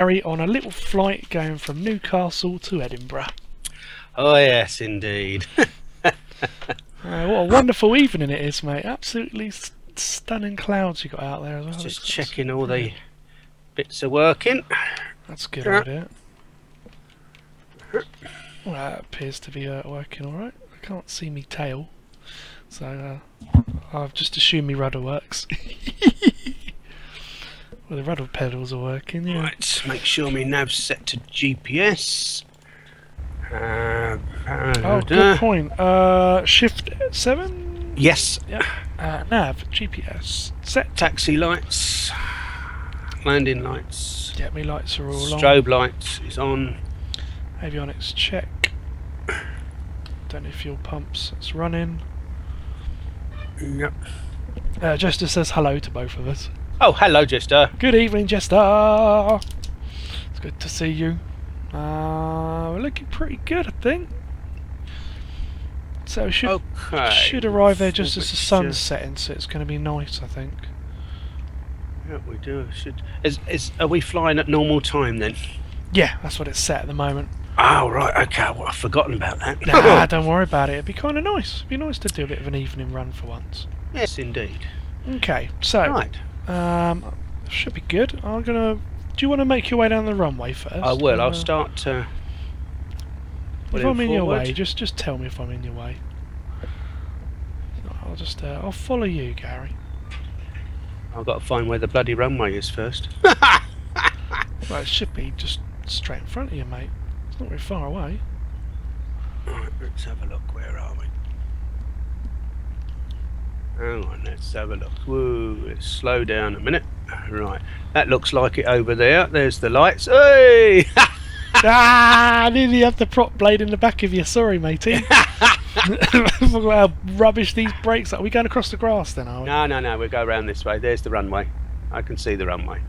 Gary on a little flight going from Newcastle to Edinburgh. Oh yes, indeed. What a wonderful evening it is, mate. Absolutely stunning clouds you got out there as well. Just checking all the bits are working. That's a good idea. Well, that appears to be working alright. I can't see me tail, so I've just assumed me rudder works. Well, the rudder pedals are working, yeah. Right, make sure my nav's set to GPS. Oh, good point. Shift 7? Yes. Yeah. Nav, GPS. Set. Taxi lights. Landing lights. Yeah, me lights are all on. Strobe lights is on. Avionics check. Don't know fuel pumps. It's running. Yep. Jester says hello to both of us. Oh, hello, Jester. Good evening, Jester. It's good to see you. We're looking pretty good, I think. So we should arrive there just as the sun's setting, so it's going to be nice, I think. Yeah, we do. Are we flying at normal time then? Yeah, that's what it's set at the moment. Oh, right, okay. Well, I've forgotten about that. Nah, don't worry about it. It'd be kind of nice. It'd be nice to do a bit of an evening run for once. Yes, indeed. Okay, so right. Should be good. Do you want to make your way down the runway first? I will. I'll start. If I'm in your way, just tell me if I'm in your way. I'll follow you, Gary. I've got to find where the bloody runway is first. Well, it should be just straight in front of you, mate. It's not very far away. Right, let's have a look. Where are we? Hang on, let's have a look. Whoa, let's slow down a minute. Right, that looks like it over there. There's the lights. Hey! I nearly had the prop blade in the back of you. Sorry, matey. Look how rubbish these brakes are. Are we going across the grass then, are we? No, we'll go around this way. There's the runway. I can see the runway.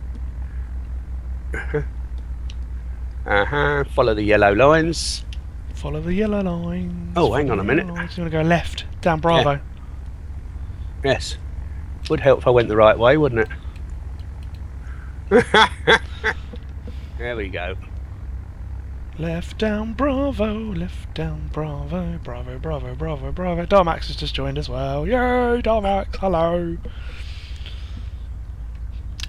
Follow the yellow lines. Follow the yellow lines. Oh, hang on a minute. You want to go left, down Bravo. Yeah. Yes. Would help if I went the right way, wouldn't it? There we go. Left down Bravo, left down Bravo, Bravo, Bravo, Bravo, Bravo. Darmax has just joined as well. Yay, Darmax, hello.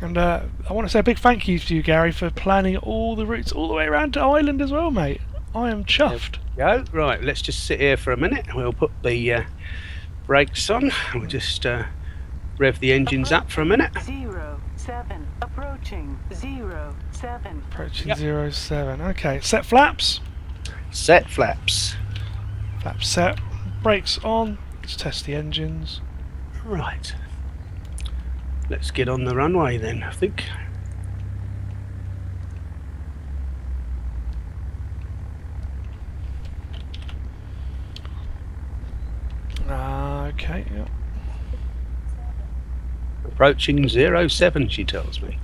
And I want to say a big thank you to you, Gary, for planning all the routes all the way around to Ireland as well, mate. I am chuffed. Go. Right, let's just sit here for a minute. We'll put the brakes on. We'll just rev the engines up for a minute. 07 approaching 07. Approaching 07. Okay, set flaps. Set flaps. Flaps set. Brakes on. Let's test the engines. Right. Let's get on the runway then, I think. Okay, yep. Approaching 07, she tells me.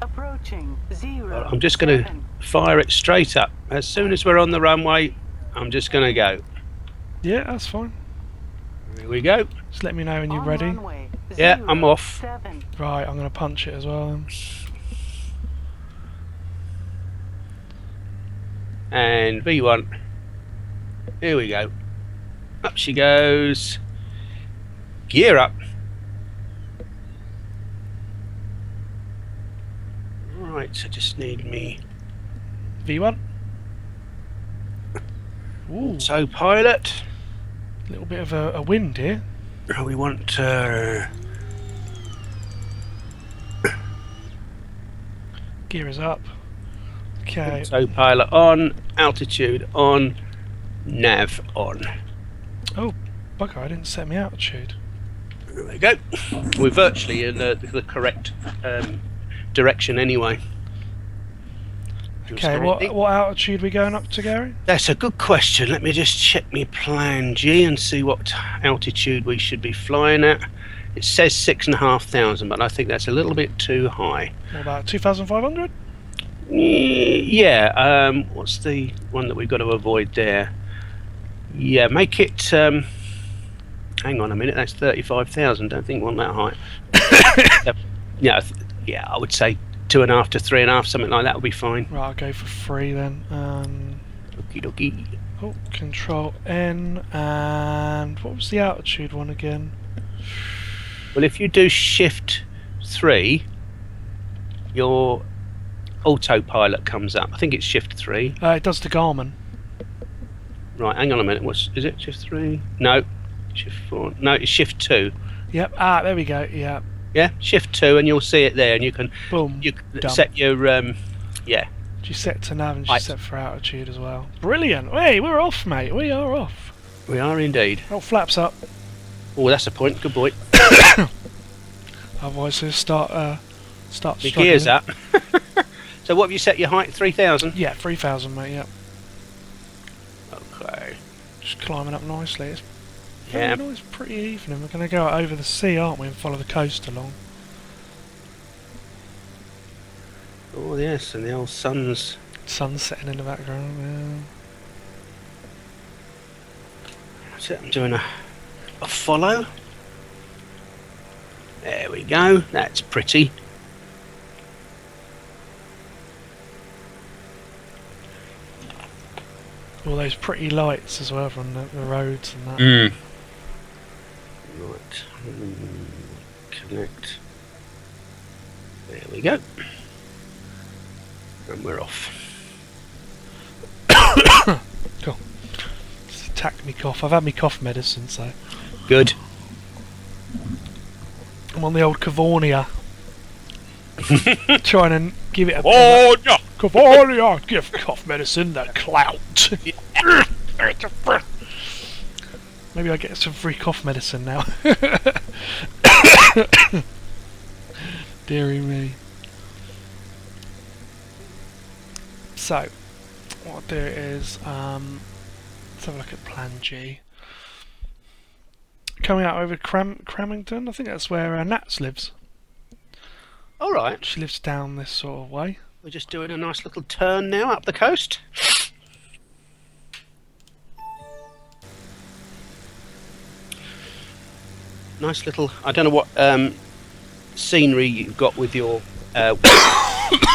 Approaching 07. I'm just going to fire it straight up. As soon as we're on the runway, I'm just going to go. Yeah, that's fine. Here we go. Just let me know when you're ready. Runway, Yeah, I'm off. 07. Right, I'm going to punch it as well then. And V1. Here we go. Up she goes. Gear up. Right, I just need me V1. Ooh, autopilot. a little bit of a wind here. We want Gear is up. Okay. autopilot on, altitude on, nav on. Oh, bugger, I didn't set me altitude. There we go. We're virtually in the correct direction anyway. Okay, what altitude are we going up to, Gary? That's a good question. Let me just check my plan G and see what altitude we should be flying at. It says 6,500, but I think that's a little bit too high. What about 2,500? Yeah. What's the one that we've got to avoid there? Yeah, make it. Hang on a minute. That's 35,000. Don't think we want that high. Yeah, I would say 2.5 to 3.5, something like that will be fine. Right, I'll go for 3 then. Okie dokie. Oh, Control N, and what was the altitude one again? Well, if you do Shift 3, your autopilot comes up. I think it's Shift 3. It does the Garmin. Right, hang on a minute. Is it Shift 3? No. Shift 4. No, it's Shift 2. Yep. There we go. Yeah. Yeah, Shift 2, and you'll see it there, and you can Boom. Done. set your yeah. She set to nav and she set for altitude as well. Brilliant. Hey, we're off, mate. We are off. We are indeed. Oh, flaps up. Oh, that's a point. Good boy. Otherwise, he'll start Your struggling. gears up. So what have you set your height? 3,000? Yeah, 3,000, mate. Yep. Okay. Just climbing up nicely. It's Yeah. very nice, pretty evening. We're going to go out over the sea, aren't we, and follow the coast along. Oh yes, and the old sun's. Sun setting in the background. That's it. I'm doing a follow. There we go. That's pretty. All those pretty lights as well from the roads and that. Mm. Right. Connect. There we go. And we're off. Cool. Just attack me cough. I've had me cough medicine, so Good. I'm on the old Cavonia. Trying to give it a Cavonia, give cough medicine the clout. Maybe I get some free cough medicine now. Deary me. So, what I'll do is, let's have a look at Plan G. Coming out over Cramington, I think that's where Nats lives. All right. She lives down this sort of way. We're just doing a nice little turn now up the coast. Nice little. I don't know what scenery you've got with your.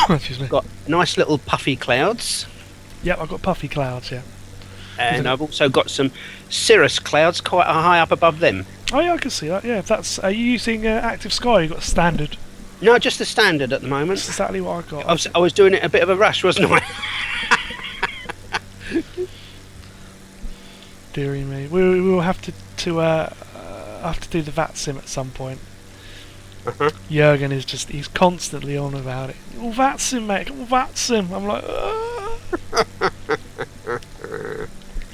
Excuse me. Got nice little puffy clouds, Yep, I've got puffy clouds, yeah. and I've also got some cirrus clouds quite high up above them. Oh yeah, I can see that, yeah. If that's, are you using Active Sky? You've got standard. No, just the standard at the moment. That's exactly what I got. I was doing it a bit of a rush, wasn't I? Deary me. We will have to do the VAT sim at some point. Jurgen is just, he's constantly on about it. Oh, VAT sim, mate. Oh, VAT sim. I'm like,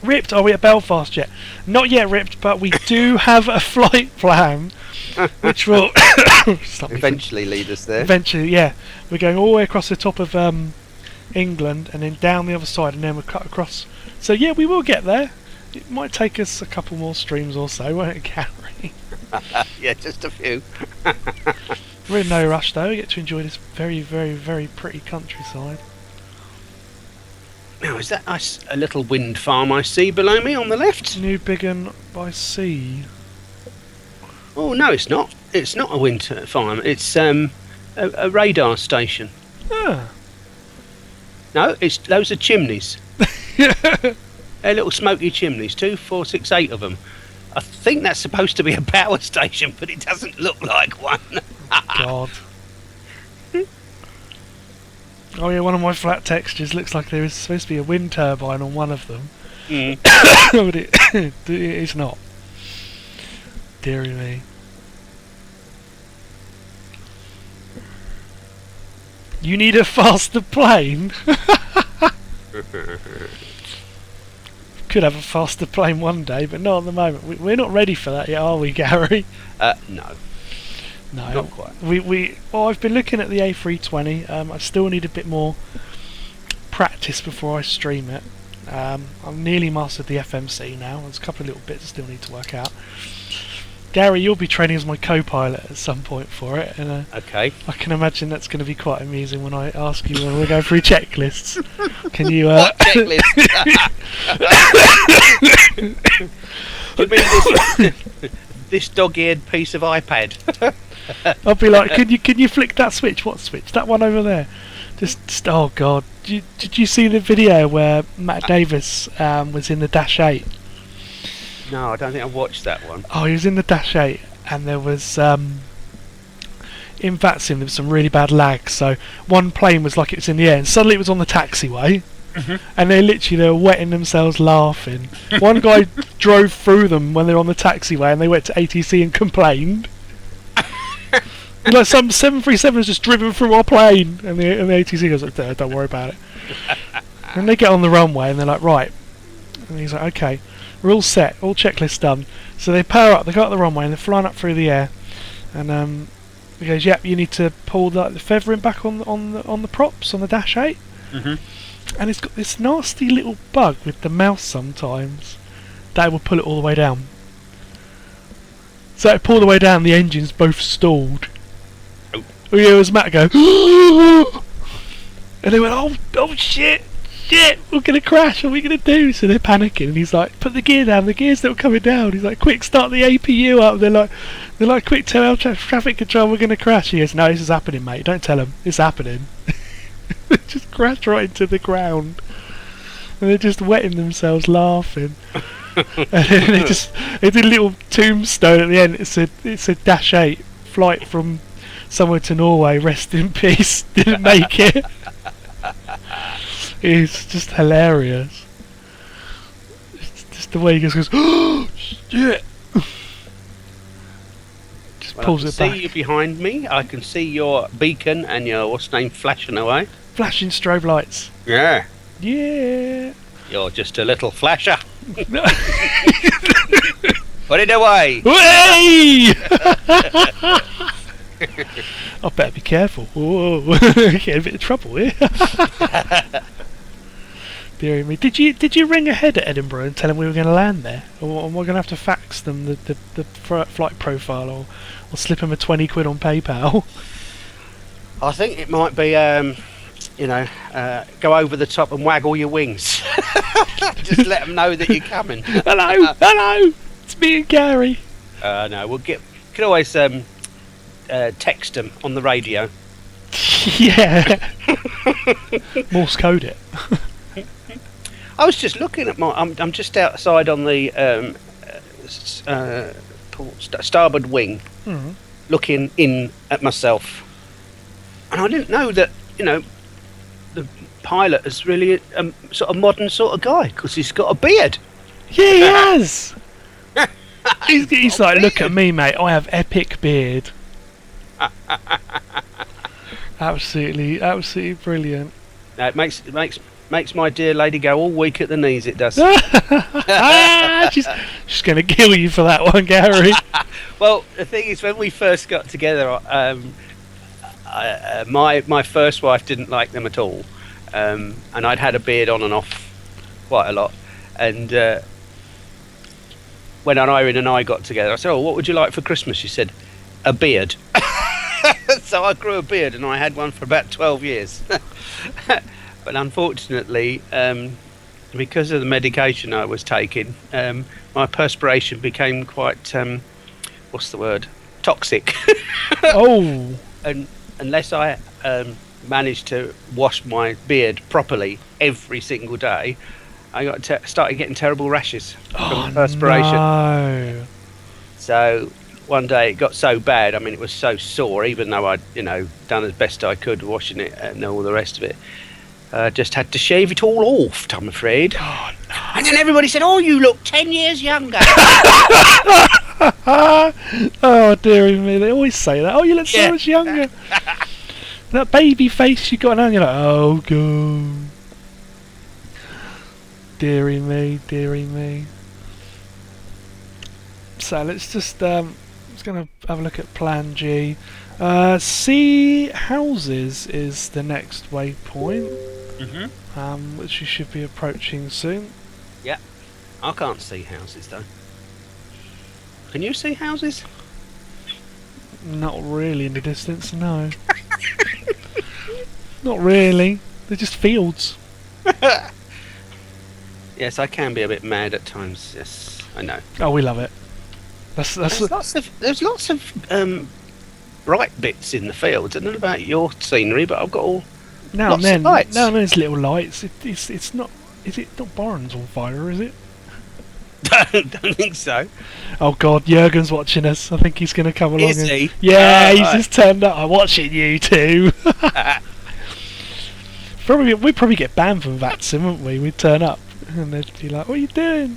Ripped, are we at Belfast yet? Not yet, Ripped, but we do have a flight plan, which will Eventually lead us there. Eventually, yeah. We're going all the way across the top of England and then down the other side, and then we'll cut across. So yeah, we will get there. It might take us a couple more streams or so, won't it, Gary? Yeah, just a few. We're in no rush though. We get to enjoy this very, very, very pretty countryside. Now, is that a little wind farm I see below me on the left? New Biggin by sea. Oh no, it's not. It's not a wind farm. It's a radar station. Ah. No, it's loads of chimneys. They're little smoky chimneys. 2, 4, 6, 8 of them. I think that's supposed to be a power station, but it doesn't look like one. God. Oh yeah, one of my flat textures looks like there is supposed to be a wind turbine on one of them. Mm. But it's not. Deary me. You need a faster plane? Could have a faster plane one day, but not at the moment. We're not ready for that yet, are we, Gary? No. No, Not quite. Well, I've been looking at the A320. I still need a bit more practice before I stream it. I've nearly mastered the FMC now. There's a couple of little bits I still need to work out. Gary, you'll be training as my co-pilot at some point for it, and Okay. I can imagine that's going to be quite amusing when I ask you when we go through checklists. Can you? What checklist? You mean this dog-eared piece of iPad? I'll be like, can you flick that switch? What switch? That one over there. Just oh god. Did you see the video where Matt Davis was in the Dash 8? No, I don't think I watched that one. Oh, he was in the Dash 8, and there was in VATSIM there was some really bad lag. So one plane was like it was in the air, and suddenly it was on the taxiway. And they were wetting themselves laughing. One guy drove through them when they were on the taxiway, and they went to ATC and complained. Like some 737 has just driven through our plane, and the ATC goes, don't worry about it. And they get on the runway, and they're like, right. And he's like, okay, we're all set, all checklists done. So they power up, they go up the runway, and they're flying up through the air. And he goes, yep, you need to pull the feathering back on the props on the Dash 8. And it's got this nasty little bug with the mouse sometimes that will pull it all the way down. So it pulled the way down, the engines both stalled. Oh yeah, it was Matt go, and they went, oh shit, we're gonna crash, what are we gonna do? So they're panicking, and he's like, put the gear down, the gear's not coming down. He's like, quick, start the APU up. They're like, quick, tell air traffic control we're gonna crash. He goes, no, this is happening, mate, don't tell them, it's happening. They just crashed right into the ground, and they're just wetting themselves laughing. And then they did a little tombstone at the end. It said Dash 8 flight from somewhere to Norway, rest in peace, didn't make it. It's just hilarious. It's just the way he goes, oh shit. Just pulls it back. I can see you behind me. I can see your beacon and your flashing away. Flashing strobe lights. Yeah. Yeah. You're just a little flasher. Put it away. Way! I better be careful. Whoa. Get a bit of trouble here. Dear me. Did you ring ahead at Edinburgh and tell them we were going to land there? Or am I going to have to fax them the flight profile or slip them a 20 quid on PayPal? I think it might be go over the top and waggle your wings. Just let them know that you're coming. Hello, it's me and Gary. No, we'll can always text them on the radio. Yeah. Morse code it. I was just looking at I'm just outside on the starboard wing, looking in at myself, and I didn't know that the pilot is really a sort of modern sort of guy, because he's got a beard. Yeah, he has. he's like, look at me, mate. I have epic beard. absolutely brilliant. No, it makes my dear lady go all weak at the knees. It does. She's going to kill you for that one, Gary. Well, the thing is, when we first got together, my first wife didn't like them at all, and I'd had a beard on and off quite a lot. And when Irene and I got together, I said, "Oh, what would you like for Christmas?" She said, "A beard." So I grew a beard, and I had one for about 12 years. But unfortunately, because of the medication I was taking, my perspiration became quite, what's the word? Toxic. Oh. And unless I managed to wash my beard properly every single day, I started getting terrible rashes from perspiration. No. So one day it got so bad, I mean, it was so sore, even though I'd, done as best I could washing it and all the rest of it. Just had to shave it all off, I'm afraid. Oh, no. And then everybody said, "Oh, you look 10 years younger." Oh, dearie me. They always say that. Oh, you look so much younger. That baby face you got now, you're like, oh, God. Dearie me. So let's just, just going to have a look at Plan G. Sea houses is the next waypoint, which you should be approaching soon. Yeah, I can't see houses though. Can you see houses? Not really in the distance, no. Not really. They're just fields. Yes, I can be a bit mad at times. Yes, I know. Oh, we love it. That's There's lots of bright bits in the fields. I don't know about your scenery, but I've got all Now lots and then, of lights. now and then, there's little lights. It's not. Is it not Boren's on fire? Is it? Don't think so. Oh God, Jurgen's watching us. I think he's going to come along. Is he? Yeah, Oh, he's right. just turned up. I'm watching you too. We'd probably get banned from VATSIM, wouldn't we? We'd turn up and they'd be like, "What are you doing?"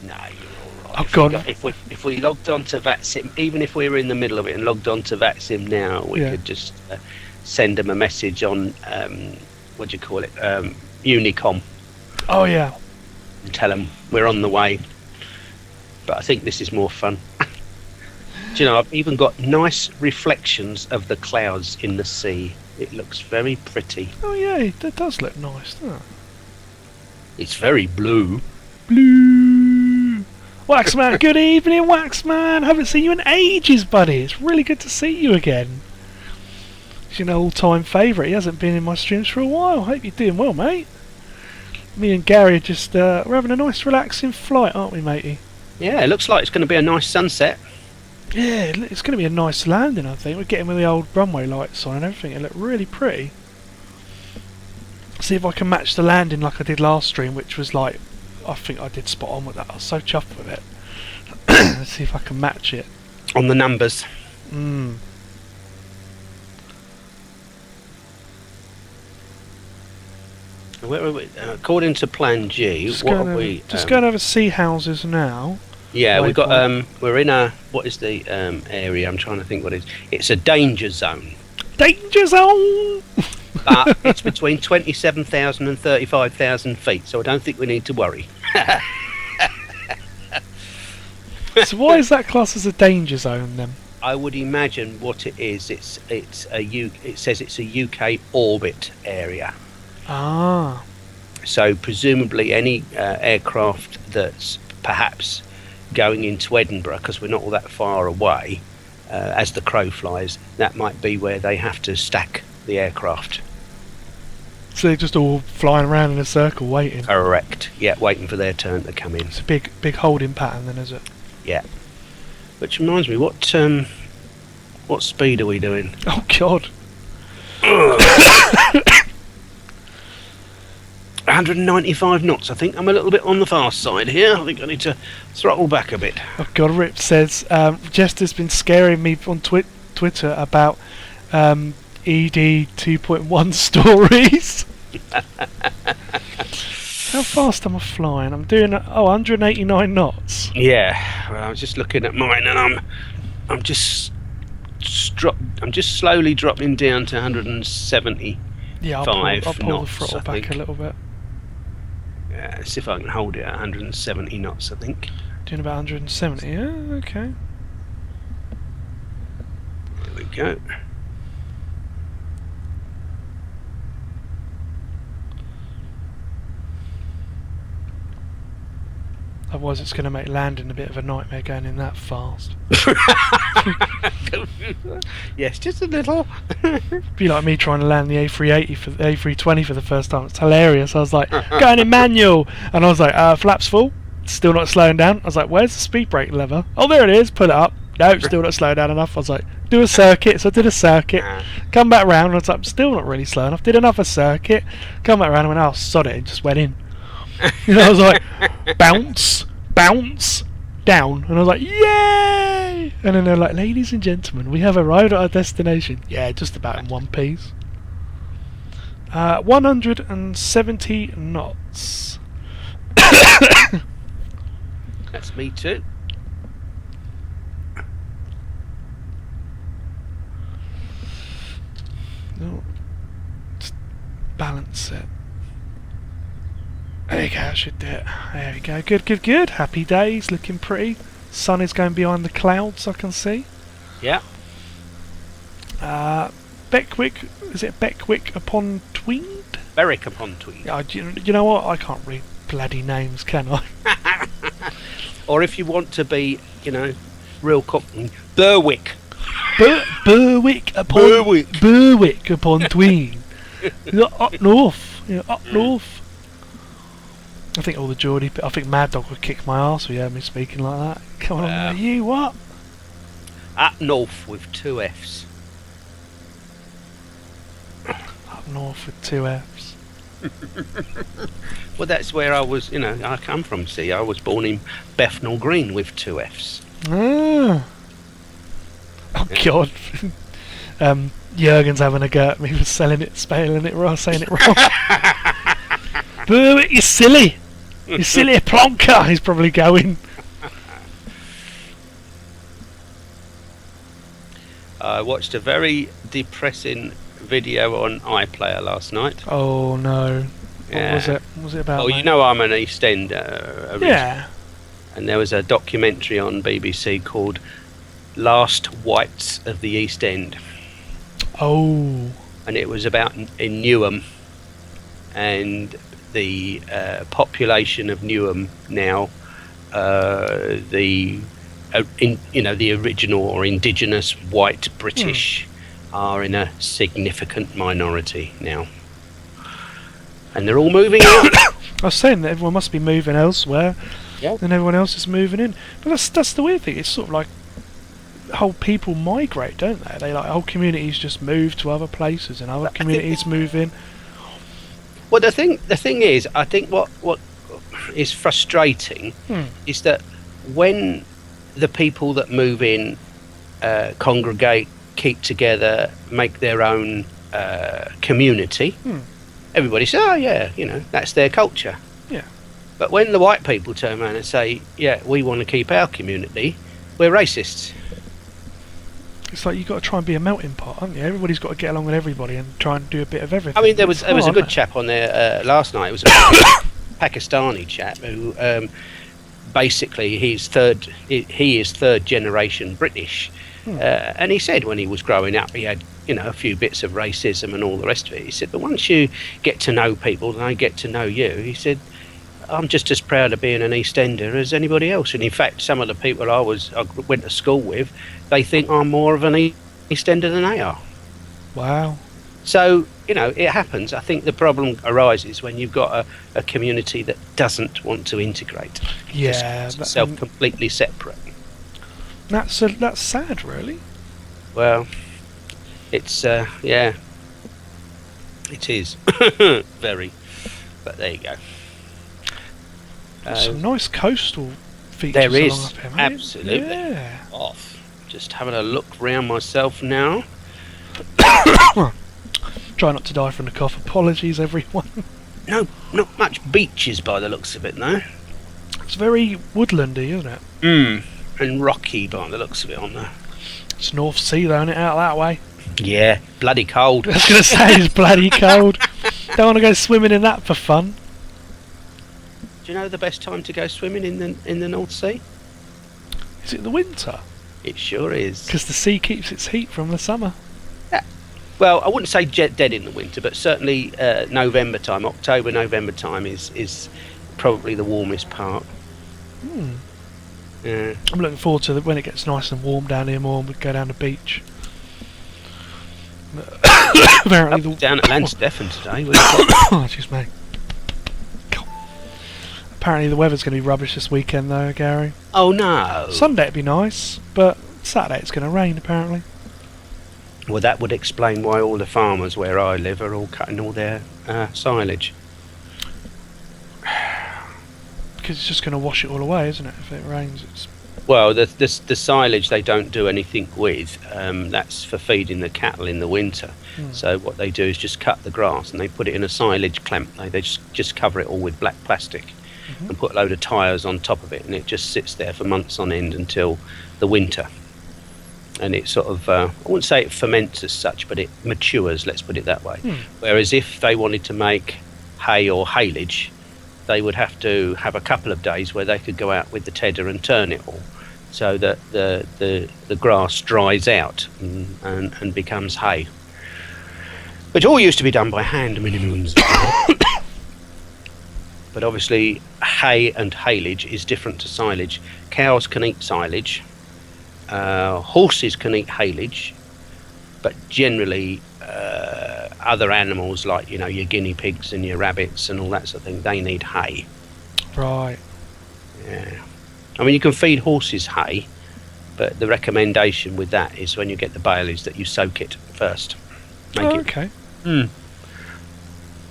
No, you're all Oh, right. God. If we logged on to VATSIM, even if we were in the middle of it and logged on to VATSIM now, we Yeah. could just send them a message on what do you call it, Unicom, Oh yeah. and tell them we're on the way. But I think this is more fun. Do you know, I've even got nice reflections of the clouds in the sea. It looks very pretty. Oh yeah, that does look nice, doesn't it? It's very blue. Blue. Waxman, good evening, Waxman. Haven't seen you in ages, buddy. It's really good to see you again. He's an all-time favourite. He hasn't been in my streams for a while. Hope you're doing well, mate. Me and Gary are just we're having a nice, relaxing flight, aren't we, matey? Yeah, it looks like it's going to be a nice sunset. Yeah, it's going to be a nice landing, I think. We're getting with the old runway lights on and everything. It looked really pretty. See if I can match the landing like I did last stream, which was like, I think I did spot on with that. I was so chuffed with it. Let's see if I can match it. On the numbers. According to Plan G, Just what going are we? going over sea houses now. Yeah, we've got. waypoint. We're in a. What is the area? I'm trying to think what it is. It's a danger zone, Danger zone! but it's between 27,000 and 35,000 feet, so I don't think we need to worry. So why is that classed as a danger zone then? I would imagine what it is. It says it's a UK orbit area. Ah. So presumably any aircraft that's perhaps going into Edinburgh, because we're not all that far away, as the crow flies, that might be where they have to stack the aircraft. So they're just all flying around in a circle waiting. Correct. Yeah, waiting for their turn to come in. It's a big holding pattern then, is it? Yeah. Which reminds me, what speed are we doing? Oh God. 195 knots, I think. I'm a little bit on the fast side here. I think I need to throttle back a bit. Oh God, Rip says, Jester's been scaring me on Twitter about ED 2.1 stories. How fast am I flying? I'm doing 189 knots. Yeah, well, I was just looking at mine, and I'm just slowly dropping down to 170. Yeah, I'll pull the knots, throttle I back think. a little bit. Yeah, see if I can hold it at 170 knots, I think. Doing about 170. Yeah, okay. There we go. Otherwise, it's going to make landing a bit of a nightmare going in that fast. Yes, just a little. Be like me trying to land the A380 for the A320 for the first time. It's hilarious. I was like, going in manual, and I was like, flaps full, still not slowing down. I was like, where's the speed brake lever? Oh, there it is. Put it up. No, still not slowing down enough. I was like, do a circuit. So I did a circuit. Come back round. And I was like, I'm still not really slow enough. Did another circuit. Come back round and went, oh, sod it. And just went in. You know, I was like, bounce, down. And I was like, yay! And then they're like, ladies and gentlemen, we have arrived at our destination. Yeah, just about in one piece. 170 knots. That's me too. No, just balance it. There you go, I should do it. There we go. Good. Happy days, looking pretty. Sun is going behind the clouds, I can see. Yeah. Beckwick, is it Beckwick upon Tweed? Berwick upon Tweed. Yeah, you know what? I can't read bloody names, can I? Or if you want to be, real cockney, Berwick. Berwick upon Berwick. Berwick upon Tweed. Up north. Up north. I think all the Geordie. I think Mad Dog would kick my arse if he heard me speaking like that. Come on, you what? Up north with 2 Fs. Up north with 2 Fs. Well, that's where I was, I come from, see. I was born in Bethnal Green with 2 Fs. Ah. Oh, God. Jurgen's having a go at me for spelling it wrong, saying it wrong. Boo it, you silly! You silly plonker! He's probably going. I watched a very depressing video on iPlayer last night. Oh no. Yeah. What was it? What was it about? Oh, mate? you know I'm an East Ender. Yeah. And there was a documentary on BBC called Last Whites of the East End. Oh. And it was about in Newham, and the population of Newham now, the original or indigenous white British are in a significant minority now, and they're all moving out. I was saying that everyone must be moving elsewhere, Yeah. and everyone else is moving in. But that's the weird thing. It's sort of like whole people migrate, don't they? They like whole communities just move to other places, and other communities move in. Well, the thing is, I think what is frustrating is that when the people that move in congregate, keep together, make their own community, everybody says, oh yeah, that's their culture. Yeah. But when the white people turn around and say, yeah, we want to keep our community, we're racists. It's like you've got to try and be a melting pot, haven't you? Everybody's got to get along with everybody and try and do a bit of everything. I mean, there was a hard, good isn't it? chap on there last night. It was a Pakistani chap who basically he is third generation British, and he said when he was growing up he had a few bits of racism and all the rest of it. He said, but once you get to know people and they get to know you, he said, I'm just as proud of being an East Ender as anybody else. And in fact, some of the people I went to school with, they think I'm more of an East Ender than they are. Wow. So, it happens. I think the problem arises when you've got a community that doesn't want to integrate. Yeah. Just itself completely separate. That's sad, really. Well, it's, yeah, it is. Very. But there you go. Some nice coastal features There along is, up here, mate. absolutely. Yeah. Off. Just having a look round myself now. Try not to die from the cough. Apologies, everyone. No, not much beaches by the looks of it, though. It's very woodlandy, isn't it? And rocky by the looks of it on there. It's North Sea, though, isn't it? Out that way. Yeah, bloody cold. I was going to say it's bloody cold. Don't want to go swimming in that for fun. Do you know the best time to go swimming in the North Sea? Is it the winter? It sure is. Because the sea keeps its heat from the summer. Well, I wouldn't say dead in the winter, but certainly November time, October, November time is probably the warmest part. Yeah. I'm looking forward to when it gets nice and warm down here more and we go down the beach. Apparently Down at Lansdowne today. Oh, excuse me. Apparently the weather's going to be rubbish this weekend though, Gary. Oh no. Sunday it'd be nice, but Saturday it's going to rain apparently. Well, that would explain why all the farmers where I live are all cutting all their silage. Because it's just going to wash it all away, isn't it? If it rains, it's... Well, the silage they don't do anything with. That's for feeding the cattle in the winter. So what they do is just cut the grass and they put it in a silage clamp. They just cover it all with black plastic and put a load of tyres on top of it, and it just sits there for months on end until the winter. And it sort of, I wouldn't say it ferments as such, but it matures, let's put it that way. Whereas if they wanted to make hay or haylage, they would have to have a couple of days where they could go out with the tedder and turn it all, so that the grass dries out and becomes hay. Which all used to be done by hand many moons ago. But obviously hay and haylage is different to silage. Cows can eat silage. Horses can eat haylage, but generally other animals like your guinea pigs and your rabbits and all that sort of thing, they need hay. Right. Yeah. I mean, you can feed horses hay, But the recommendation with that is when you get the bale is that you soak it first. Okay.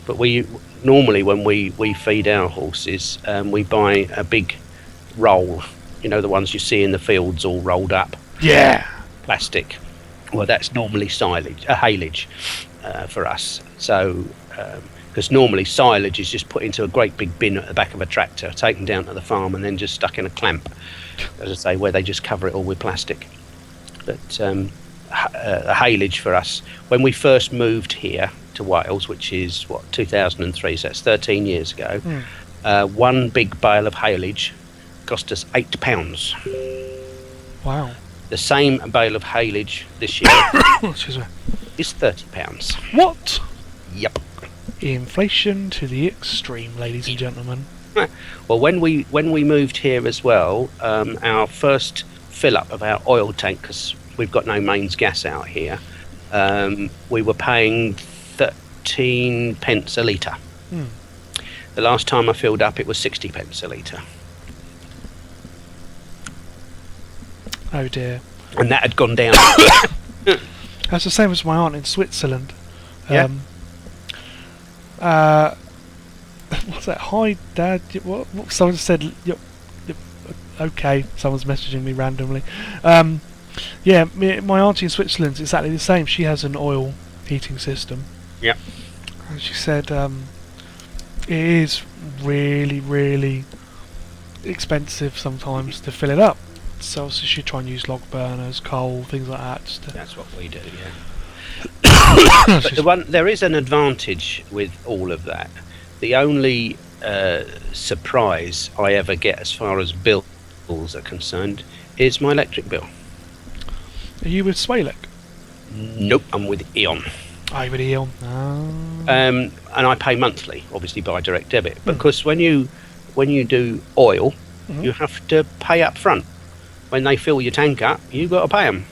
But we normally, when we feed our horses, we buy a big roll. You know, the ones you see in the fields all rolled up. Yeah. Plastic. Well, that's normally haylage for us. So, because normally silage is just put into a great big bin at the back of a tractor, taken down to the farm, and then just stuck in a clamp, as I say, where they just cover it all with plastic. But haylage for us, when we first moved here to Wales, which is 2003, so that's 13 years ago, one big bale of haylage cost us £8. Wow. The same bale of haylage this year Excuse me. is £30. What? Yep. Inflation to the extreme, ladies and gentlemen. Well, when we moved here as well, our first fill up of our oil tank, because we've got no mains gas out here, we were paying 13 pence a litre. The last time I filled up, it was 60 pence a litre. Oh dear. And that had gone down. That's the same as my aunt in Switzerland. Yeah. What's that? Hi, Dad. What? Someone said. Okay. Someone's messaging me randomly. Yeah, my auntie in Switzerland's exactly the same. She has an oil heating system. Yeah. And she said it is really, really expensive sometimes to fill it up. So obviously she try and use log burners, coal, things like that. That's what we do, yeah. But there is an advantage with all of that. The only surprise I ever get as far as bills are concerned is my electric bill. Are you with Swalek? Nope, I'm with Eon. Oh, you're with Eon. And I pay monthly, obviously by direct debit. Because when you do oil, you have to pay up front. When they fill your tank up, you've got to pay them.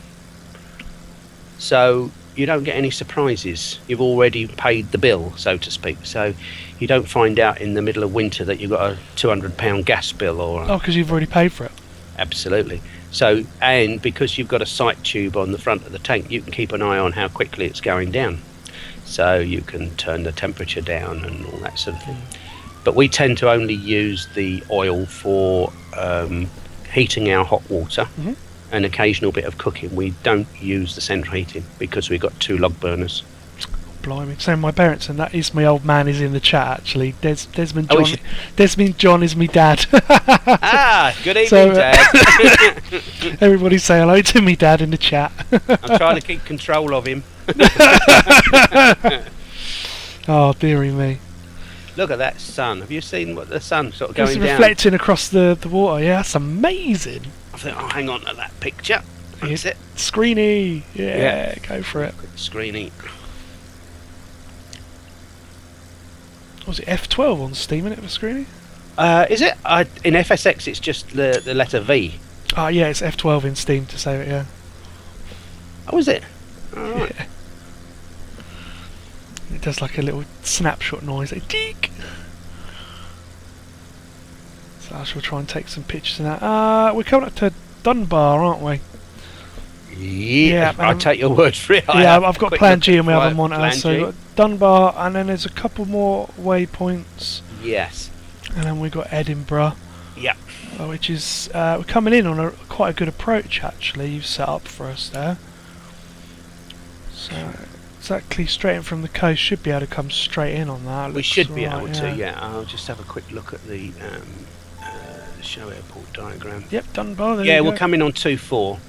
So you don't get any surprises. You've already paid the bill, so to speak. So you don't find out in the middle of winter that you've got a £200 gas bill or... Oh, because you've already paid for it. Absolutely. So, and because you've got a sight tube on the front of the tank, you can keep an eye on how quickly it's going down. So you can turn the temperature down and all that sort of thing. But we tend to only use the oil for heating our hot water, an occasional bit of cooking. We don't use the central heating because we've got 2 log burners. Blimey. Same my parents, and that is my old man is in the chat actually. Desmond John. Oh, Desmond John is my dad. Ah, good evening, So, Dad. Everybody say hello to me dad in the chat. I'm trying to keep control of him. Oh dearie me. Look at that sun. Have you seen what the sun sort of It's going down? reflecting across the water. Yeah, that's amazing. I think I'll hang on to that picture. That's it. Screeny. Yeah, go for it. Screeny. Was it F12 on Steam, isn't it, for Screeny? Is it? In FSX, it's just the letter V. Oh, yeah, it's F12 in Steam to save it, yeah. Oh, is it? All right. Yeah. It does like a little snapshot noise, like deek. So I shall try and take some pictures of that. We're coming up to Dunbar, aren't we? Yeah, I'll take your word for it. Yeah, I've got Plan G and we have a monitor, Plan so G. we've got Dunbar, and then there's a couple more waypoints, Yes. and then we've got Edinburgh. Yeah. Which is we're coming in on quite a good approach actually. You've set up for us there. So exactly straight in from the coast, should be able to come straight in on that. We Looks should be right, able to, yeah. I'll just have a quick look at the show airport diagram. Yep, Dunbar. There Yeah, you we're go. coming on 2-4.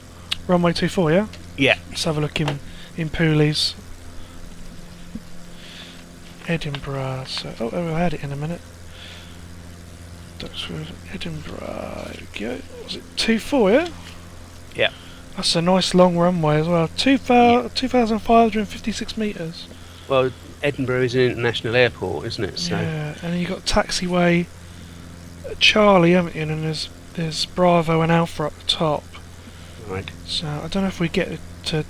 Runway 24, yeah. Yeah. Let's have a look in Pooley's. Edinburgh. So we'll add it in a minute. Duxford, Edinburgh. There we go. Was it 24? Yeah. Yeah. That's a nice long runway as well. 2,556 metres. Well, Edinburgh is an international airport, isn't it? So Yeah, and then you got taxiway Charlie, haven't you? And there's Bravo and Alpha up the top. right. So I don't know if we get to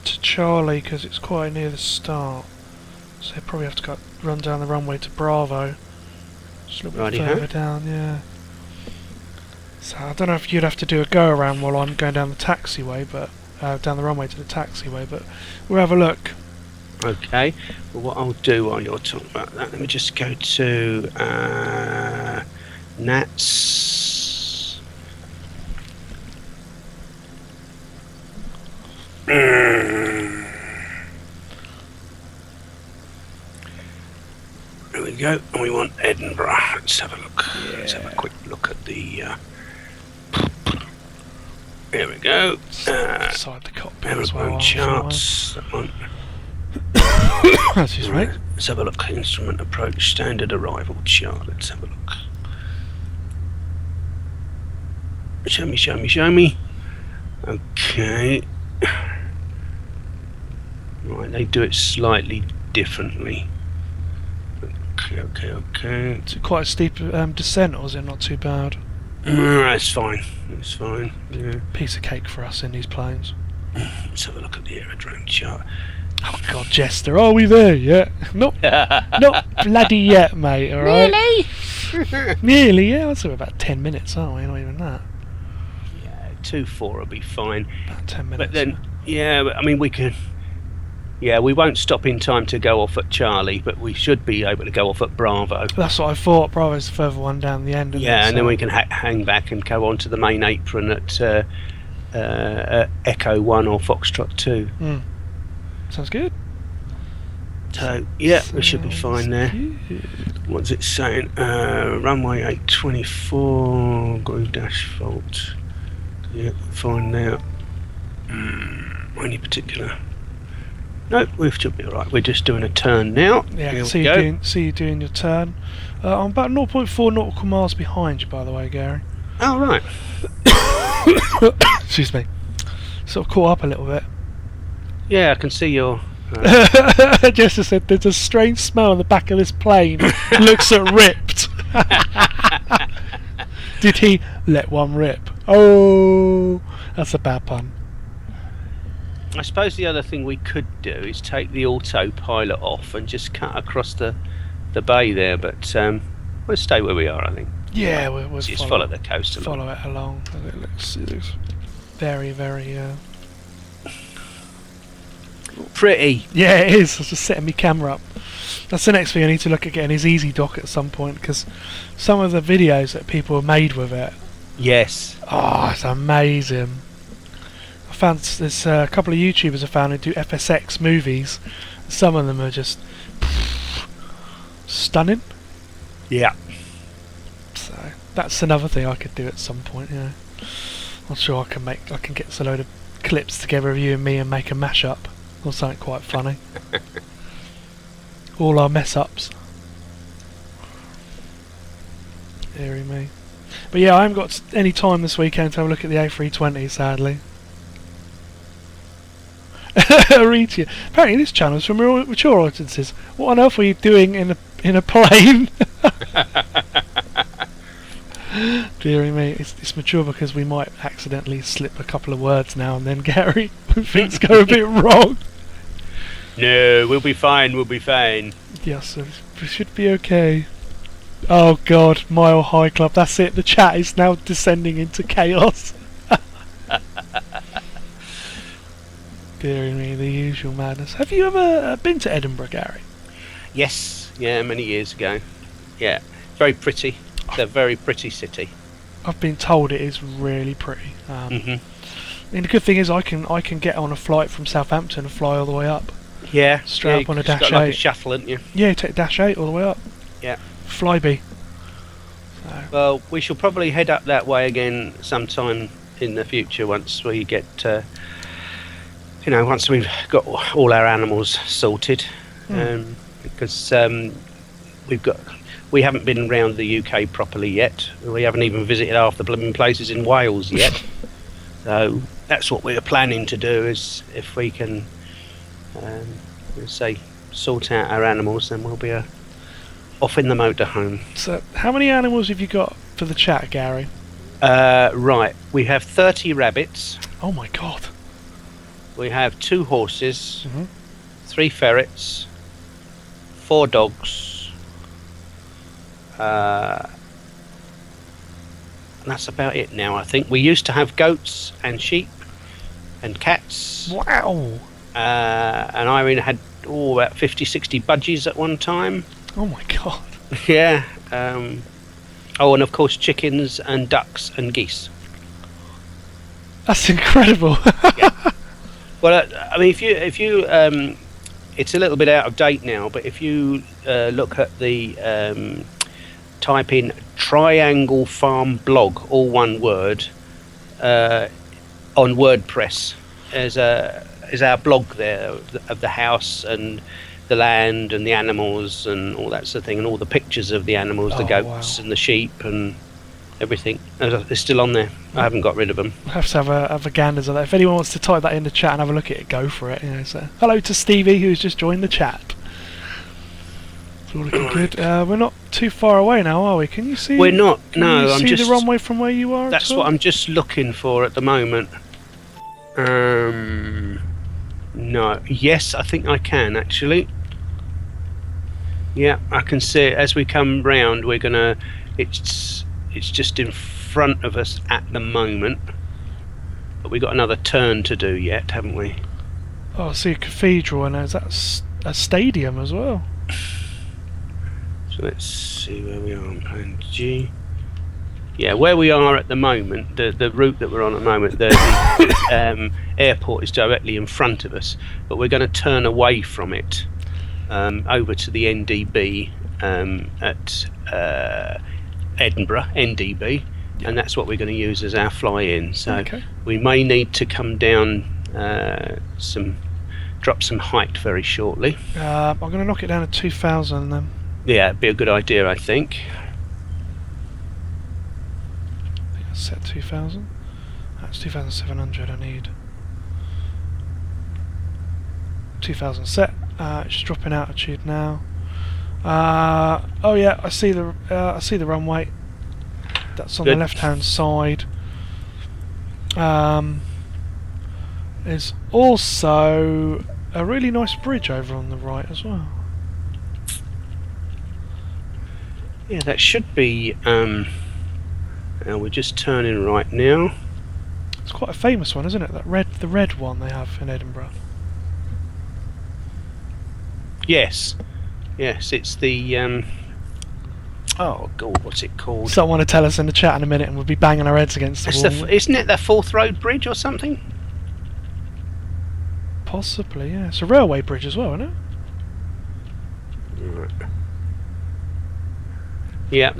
Charlie because it's quite near the start. So you probably have to run down the runway to Bravo. Just a little bit Righty-ho. further down, yeah. So I don't know if you'd have to do a go around while I'm going down the taxiway, but down the runway to the taxiway. But we'll have a look. Okay. Well, what I'll do while you're talking about that, let me just go to Nats. There we go. And we want Edinburgh. Let's have a look. Yeah. Let's have a quick look at the. Here we go. Inside the cockpit as well. Aeroplane charts. That one. That's just right. Let's have a look. Instrument approach, standard arrival chart. Let's have a look. Show me, show me, show me. Okay. Right, they do it slightly differently. Okay. Is it quite a steep descent, or is it not too bad? That's fine. That's fine. Yeah. Piece of cake for us in these planes. Let's have a look at the aerodrome chart. Oh God, Jester, are we there yet? Not bloody yet, mate. All right. Really? Nearly, yeah. That's about 10 minutes, aren't we? Not even that. Yeah, 2-4 will be fine. About 10 minutes. But then, yeah, I mean, we can. Yeah, we won't stop in time to go off at Charlie, but we should be able to go off at Bravo. That's what I thought. Bravo's the further one down the end. Yeah, and then so we can hang back and go on to the main apron at Echo 1 or Foxtrot 2. Sounds good. So, yeah, we should be fine there. Good. What's it saying? Runway 824, groove dash fault. Yeah, fine now. Any particular? No, we should be alright. We're just doing a turn now. Yeah, I Here can we see you doing your turn. I'm about 0.4 nautical miles behind you, by the way, Gary. Oh, right. Excuse me. Sort of caught up a little bit. Yeah, I can see your. Jester said there's a strange smell on the back of this plane. Looks at ripped. Did he let one rip? Oh, that's a bad pun. I suppose the other thing we could do is take the autopilot off and just cut across the bay there, but we'll stay where we are, I think. Yeah, we'll Just follow the coast along. Follow it along. It looks very, very. Pretty. Yeah, it is. I was just setting my camera up. That's the next thing I need to look at, getting his Easy Dock at some point, because some of the videos that people have made with it. Yes. Oh, it's amazing. I found there's a couple of YouTubers I found who do FSX movies. Some of them are just stunning. Yeah. So that's another thing I could do at some point. Yeah, I'm sure I can get a load of clips together of you and me and make a mashup or something quite funny. All our mess ups. Deary me. But yeah, I haven't got any time this weekend to have a look at the A320, sadly. Read to you. Apparently this channel is for mature audiences. What on earth were you doing in a plane? Deary me, it's mature because we might accidentally slip a couple of words now and then, Gary, when things go a bit wrong. No, we'll be fine, we'll be fine. Yes, we should be okay. Oh God, Mile High Club, that's it, the chat is now descending into chaos. Deary me, the usual madness. Have you ever been to Edinburgh, Gary? Yes, yeah, many years ago. Yeah, very pretty. It's a very pretty city. I've been told it is really pretty. Mhm. And the good thing is I can get on a flight from Southampton and fly all the way up. Yeah, Straight up on a you've Dash got like 8. a shuttle, haven't you? Yeah, take Dash 8 all the way up. Yeah. Flyby. So, Well, we shall probably head up that way again sometime in the future once we get, once we've got all our animals sorted, because we haven't been around the UK properly yet. We haven't even visited half the blooming places in Wales yet. So that's what we're planning to do, is if we can, sort out our animals, then we'll be off in the motorhome. so how many animals have you got for the chat, Gary? Right, we have 30 rabbits. Oh my God. We have 2 horses, Mhm. 3 ferrets, 4 dogs, that's about it now, I think. We used to have goats and sheep and cats. Wow. And Irene had about 50, 60 budgies at one time. Oh my god. Yeah. And of course chickens and ducks and geese. That's incredible. Yeah. Well, I mean, if you it's a little bit out of date now, but if you look at the type in Triangle Farm blog, all one word, on WordPress, as our blog there of the house and the land and the animals and all that sort of thing, and all the pictures of the animals, the goats and the sheep and everything. It's still on there. I haven't got rid of them. We'll have to have a gander at that. If anyone wants to type that in the chat and have a look at it, go for it. You know, so hello to Stevie, who's just joined the chat. It's all looking good. We're not too far away now, are we? Can you see? We're not. Can No, you I'm see just. the runway from where you are. That's what I'm just looking for at the moment. No. Yes, I think I can actually. Yeah, I can see it as we come round. We're gonna. It's just in front of us at the moment, but we've got another turn to do yet, haven't we? Oh, I see a cathedral, and is that a stadium as well? So let's see where we are on plan G. Yeah, where we are at the moment, the route that we're on at the moment, the airport is directly in front of us, but we're going to turn away from it over to the NDB at Edinburgh, NDB, and that's what we're going to use as our fly-in. So we may need to come down drop some height very shortly. I'm going to knock it down to 2,000 then. Yeah, it'd be a good idea, I think. Set 2,000. That's 2,700 I need. 2,000 set. It's dropping altitude now. Oh yeah, I see the runway. That's on the left-hand side. There's also a really nice bridge over on the right as well. Yeah, that should be. We're just turning right now. It's quite a famous one, isn't it? The red one they have in Edinburgh. Yes, it's the. Oh God, what's it called? Someone will tell us in the chat in a minute, and we'll be banging our heads against the wall. Isn't it the Fourth Road Bridge or something? Possibly, yeah. It's a railway bridge as well, isn't it? Right. Yeah,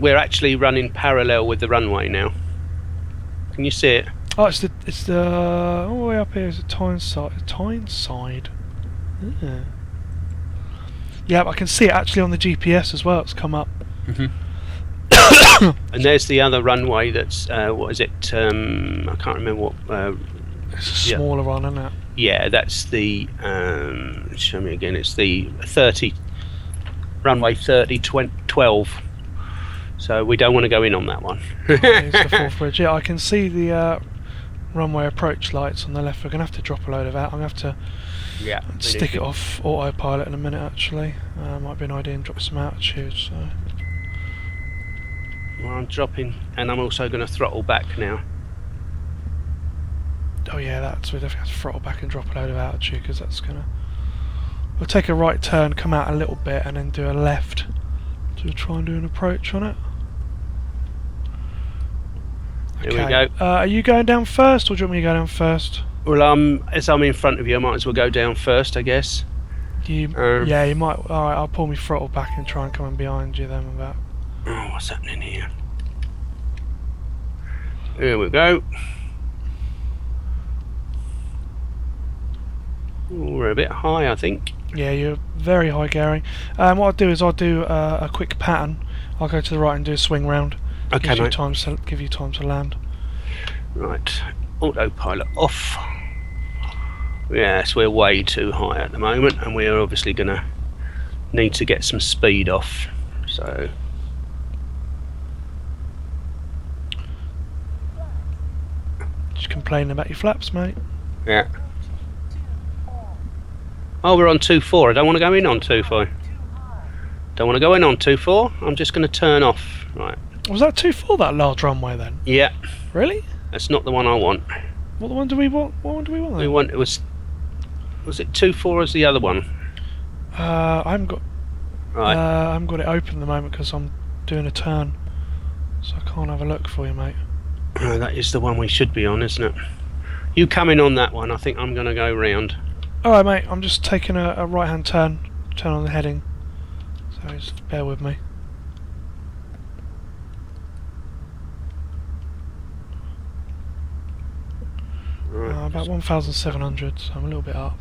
we're actually running parallel with the runway now. Can you see it? Oh, it's the all the way up here is the Tyneside. Yeah. Yeah, I can see it actually on the GPS as well. It's come up. And there's the other runway. That's what is it? I can't remember what. It's a smaller one, isn't it? Yeah, that's the. Show me again. It's the 30 runway 12. So we don't want to go in on that one. It's the fourth bridge. Yeah, I can see the runway approach lights on the left. We're going to have to drop a load of that. I'm going to have to stick it off autopilot in a minute, actually. Might be an idea and drop some altitude. So. Well, I'm dropping, and I'm also going to throttle back now. Oh yeah, we definitely have to throttle back and drop a load of altitude, because that's going to... We'll take a right turn, come out a little bit, and then do a left to try and do an approach on it. Here we go. Are you going down first, or do you want me to go down first? Well, as I'm in front of you, I might as well go down first, I guess. Yeah, you might. Alright, I'll pull my throttle back and try and come in behind you then with that. Oh, what's happening here? Here we go. Ooh, we're a bit high, I think. Yeah, you're very high, Gary. What I'll do is I'll do a quick pattern. I'll go to the right and do a swing round. Okay, give you time to land. Right, autopilot off. Yes, we're way too high at the moment, and we're obviously going to need to get some speed off. So, just complaining about your flaps, mate. yeah. Oh, we're on 2.4. I don't want to go in on 2.4. Don't want to go in on 2.4. I'm just going to turn off. Right, Was that too full, that large runway then? Yeah, Really? that's not the one I want. What one do we want? What one do we want then? Was it 2-4 as the other one? I haven't got. Right. I haven't got it open at the moment because I'm doing a turn, so I can't have a look for you, mate. That is the one we should be on, isn't it? You come in on that one. I think I'm going to go round. All right, mate. I'm just taking a right-hand turn on the heading, so just bear with me. Right. About 1,700, so I'm a little bit up.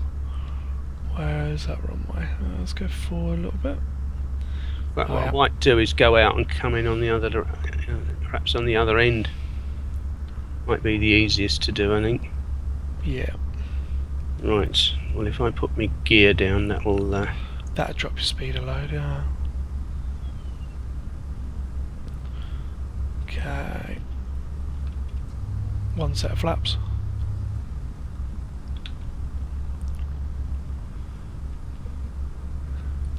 Where is that runway? Let's go forward a little bit. But Oh, what yeah. I might do is go out and come in on the other, perhaps on the other end. Might be the easiest to do, I think. Yeah, Right. Well, if I put my gear down, that will. that'd drop your speed a load, yeah. Okay. One set of flaps.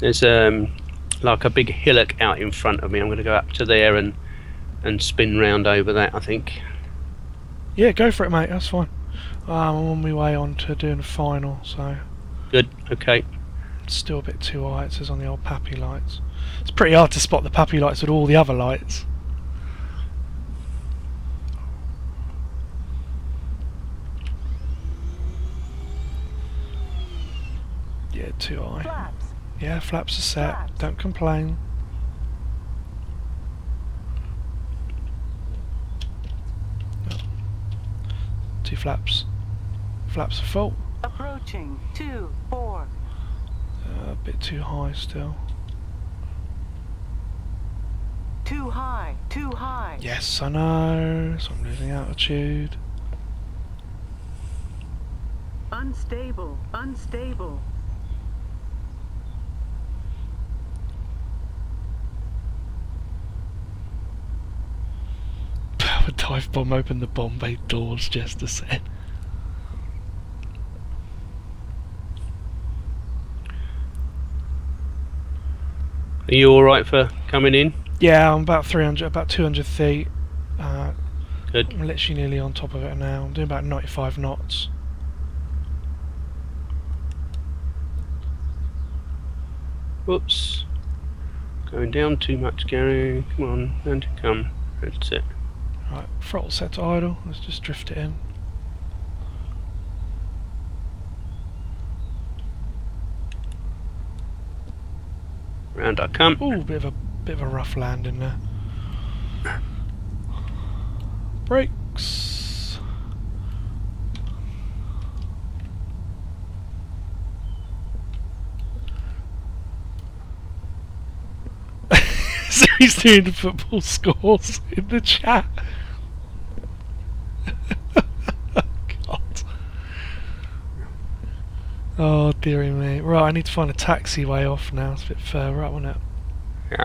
There's like a big hillock out in front of me. I'm going to go up to there and spin round over that, I think. Yeah, go for it, mate. That's fine. I'm on my way on to doing the final, so Good. Okay. it's still a bit too high. It says on the old Pappy lights. It's pretty hard to spot the Pappy lights with all the other lights. Yeah, too high. Flaps. Yeah, flaps are set. Flaps. Don't complain. Oh. Two flaps. Flaps are full. Approaching 2-4. A bit too high still. Too high. Too high. Yes, I know. So I'm losing altitude. Unstable. Unstable. Power dive bomb opened the bomb bay doors just a sec. Are you all right for coming in? Yeah, I'm about 300, about 200 feet. Good. I'm literally nearly on top of it now. I'm doing about 95 knots. Whoops. Going down too much, Gary. Come on, down to come. That's it. Right, throttle set to idle. Let's just drift it in. Round I come. Ooh, bit of a rough landing there. Brakes. So he's doing the football scores in the chat. God. Oh dearie me. Right, I need to find a taxiway off now. It's a bit further up, isn't it? Yeah.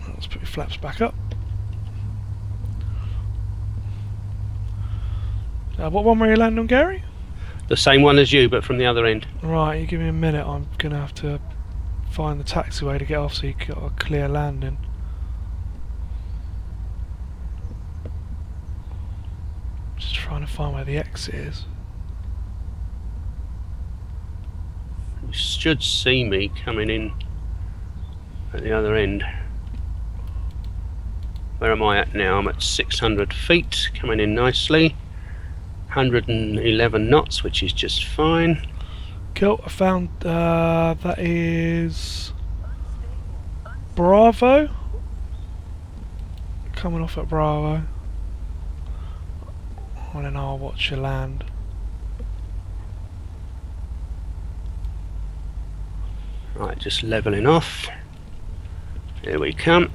Let's put your flaps back up. What one were you landing on, Gary? The same one as you, but from the other end. Right, you give me a minute. I'm gonna have to find the taxiway to get off so you got a clear landing. Just trying to find where the exit is. You should see me coming in at the other end. Where am I at now? I'm at 600 feet, coming in nicely. 111 knots, which is just fine. Cool, I found that is Bravo. Coming off at Bravo. And then I'll watch you land. Right, just levelling off. Here we come.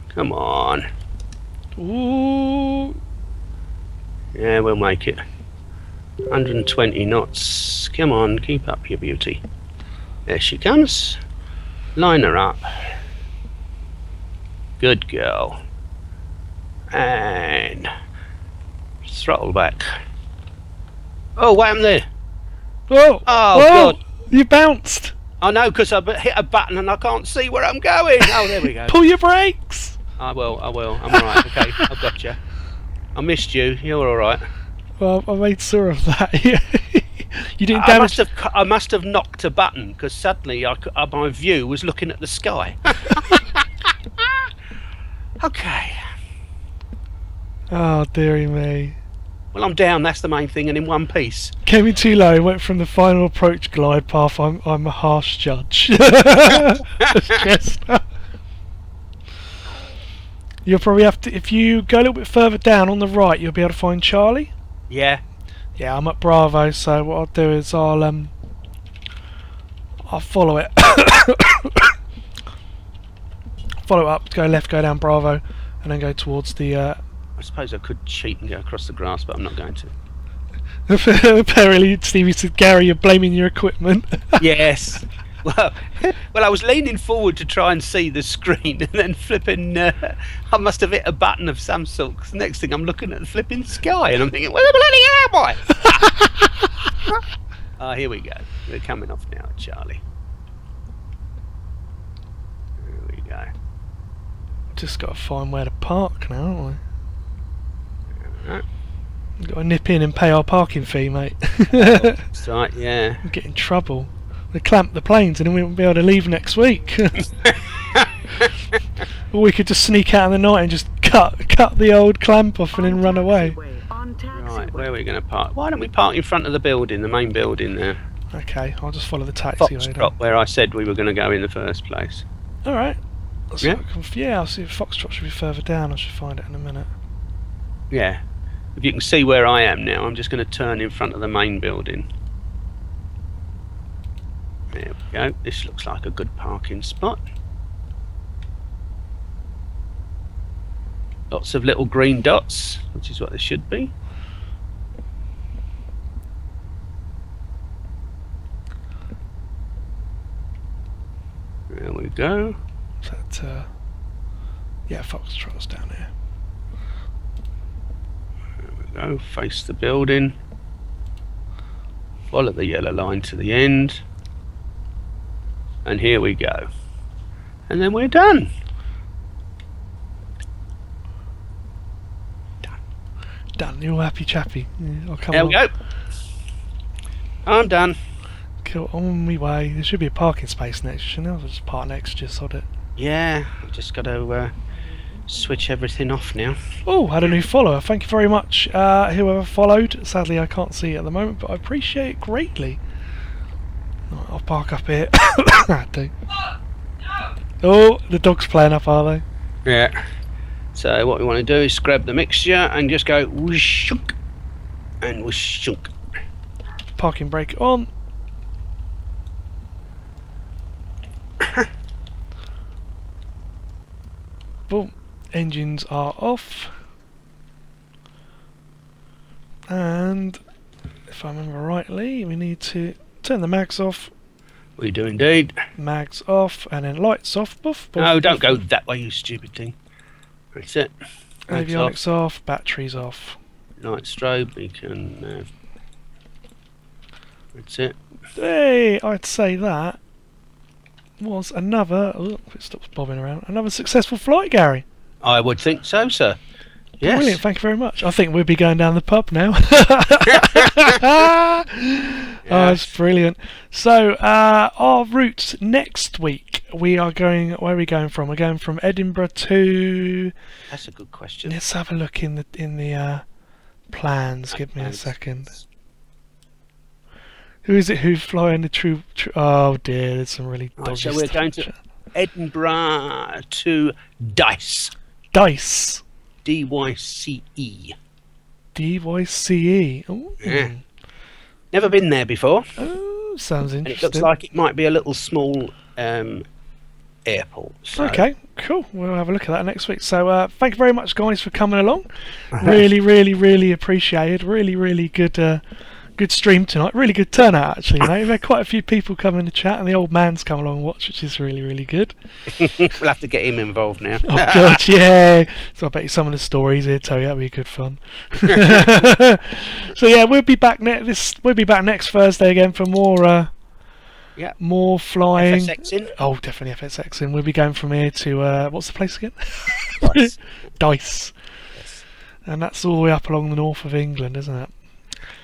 Come on. Ooh. Yeah, we'll make it. 120 knots. Come on, keep up your beauty. There she comes. Line her up. Good girl. And throttle back. Oh, what happened there? Oh! Oh, Whoa! God. You bounced! I know, because I hit a button and I can't see where I'm going. Oh, there we go. Pull your brakes! I will. I'm alright. Okay, I've got you. I missed you. You're alright. Well, I made sure of that. You didn't damage... I must have knocked a button, because suddenly my view was looking at the sky. Okay. Oh, dearie me. Well, I'm down, that's the main thing, and in one piece. Came in too low, went from the final approach glide path. I'm a harsh judge. You'll probably have to, if you go a little bit further down on the right, you'll be able to find Charlie. Yeah. Yeah, I'm at Bravo, so what I'll do is I'll follow it. Follow it up, go left, go down Bravo, and then go towards the... I suppose I could cheat and go across the grass, but I'm not going to. Apparently, Stevie said, Gary, you're blaming your equipment. Yes. Well, I was leaning forward to try and see the screen, and then flipping... I must have hit a button of some sort, 'cause next thing I'm looking at the flipping sky, and I'm thinking, where the bloody am I? Here we go. We're coming off now, Charlie. Here we go. Just got to find where to park now, haven't we? Right. Got to nip in and pay our parking fee, mate. That's right, yeah. We'll get in trouble. They clamp the planes and then we won't be able to leave next week. Or we could just sneak out in the night and just cut the old clamp off and then run away. Right, where are we going to park? Why don't we park in front of the building, the main building there? Okay, I'll just follow the taxiway. Foxtrot, where I said we were going to go in the first place. Alright. Yeah? Yeah, I'll see if Foxtrot should be further down. I should find it in a minute. Yeah. If you can see where I am now, I'm just going to turn in front of the main building. There we go. This looks like a good parking spot. Lots of little green dots, which is what there should be. There we go. That, yeah, Foxtrot's down here. There we go. Face the building. Follow the yellow line to the end. And here we go. And then we're done. Done. You're all happy chappy. Yeah, I'll come There we go. I'm done. Cool. On my way. There should be a parking space next. Shouldn't there? I'll just park next. Just sod it. Yeah, I've just got to switch everything off now. Oh, had a new follower. Thank you very much, whoever followed. Sadly, I can't see it at the moment, but I appreciate it greatly. Right, I'll park up here. Oh, the dog's playing up, are they? Yeah. So what we want to do is grab the mixture and just go whoosh-shunk and whoosh-shunk. Parking brake on. Boom. Engines are off. And if I remember rightly, we need to turn the mags off. We do indeed. Mags off, and then lights off. Boof, boof, No, boof, don't go boof. that way, you stupid thing. That's it. Mags Avionics off, batteries off. Light strobe, we can... that's it. Hey, I'd say that was another... Oh, it stops bobbing around. Another successful flight, Gary. I would think so, sir. Yes. Brilliant, thank you very much. I think we'll be going down the pub now. Oh, that's brilliant. So, our routes next week, we are going... Where are we going from? We're going from Edinburgh to... That's a good question. Let's have a look in the plans. Give me a second. Who is it who's flying the true... Oh dear, there's some really dodgy So we're stuff. going to Edinburgh to Dice. Dice. D-Y-C-E. D-Y-C-E. Oh. Yeah. Never been there before. Oh, sounds And interesting. it looks like it might be a little small airport. So. Okay, cool. We'll have a look at that next week. So thank you very much, guys, for coming along. Really, really, really appreciated. Really, really good good stream tonight. Really good turnout, actually. You know? We've had quite a few people come in the chat, and the old man's come along and watch, which is really, really good. We'll have to get him involved now. Oh, God, yeah. So I bet you some of the stories he'll tell you. That'll be good fun. So, yeah, we'll be back next Thursday again for more Yeah. More flying. FSX in. Oh, definitely FSX in. We'll be going from here to what's the place again? Dice. Dice. Yes. And that's all the way up along the north of England, isn't it?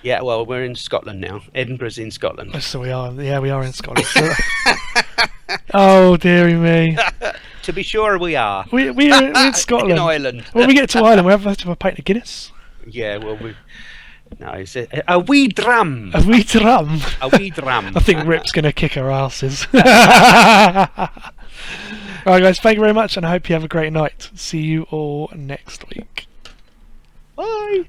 Yeah, well, we're in Scotland now. Edinburgh's in Scotland. Oh, so we are. Yeah, we are in Scotland. Oh, dearie me. To be sure, we are. We're in Scotland. In Ireland. When we get to Ireland, we have to have a pint of Guinness. Yeah, well, no, it's a wee dram. A wee drum. A wee dram. I think Rip's going to kick our asses. Alright guys, thank you very much and I hope you have a great night. See you all next week. Bye.